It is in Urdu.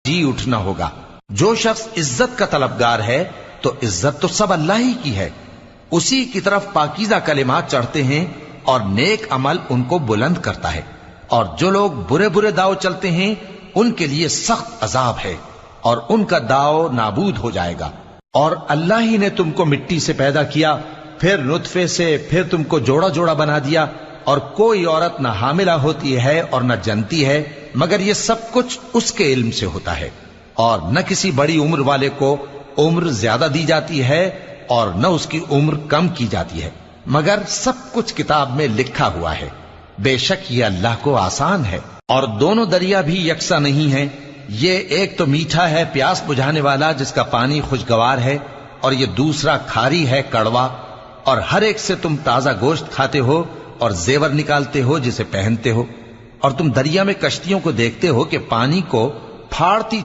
جی اٹھنا ہوگا۔ جو شخص عزت کا طلبگار ہے تو عزت تو سب اللہ ہی کی ہے، اسی کی طرف پاکیزہ کلمات چڑھتے ہیں اور نیک عمل ان کو بلند کرتا ہے، اور جو لوگ برے برے داؤ چلتے ہیں ان کے لیے سخت عذاب ہے، اور ان کا داؤ نابود ہو جائے گا۔ اور اللہ ہی نے تم کو مٹی سے پیدا کیا، پھر نطفے سے، پھر تم کو جوڑا جوڑا بنا دیا، اور کوئی عورت نہ حاملہ ہوتی ہے اور نہ جنتی ہے، مگر یہ سب کچھ اس کے علم سے ہوتا ہے۔ اور نہ کسی بڑی عمر والے کو عمر زیادہ دی جاتی ہے اور نہ اس کی عمر کم کی جاتی ہے، مگر سب کچھ کتاب میں لکھا ہوا ہے۔ بے شک یہ اللہ کو آسان ہے۔ اور دونوں دریا بھی یکساں نہیں ہیں، یہ ایک تو میٹھا ہے پیاس بجھانے والا جس کا پانی خوشگوار ہے، اور یہ دوسرا کھاری ہے کڑوا، اور ہر ایک سے تم تازہ گوشت کھاتے ہو اور زیور نکالتے ہو جسے پہنتے ہو۔ اور تم دریا میں کشتیوں کو دیکھتے ہو کہ پانی کو پھاڑتی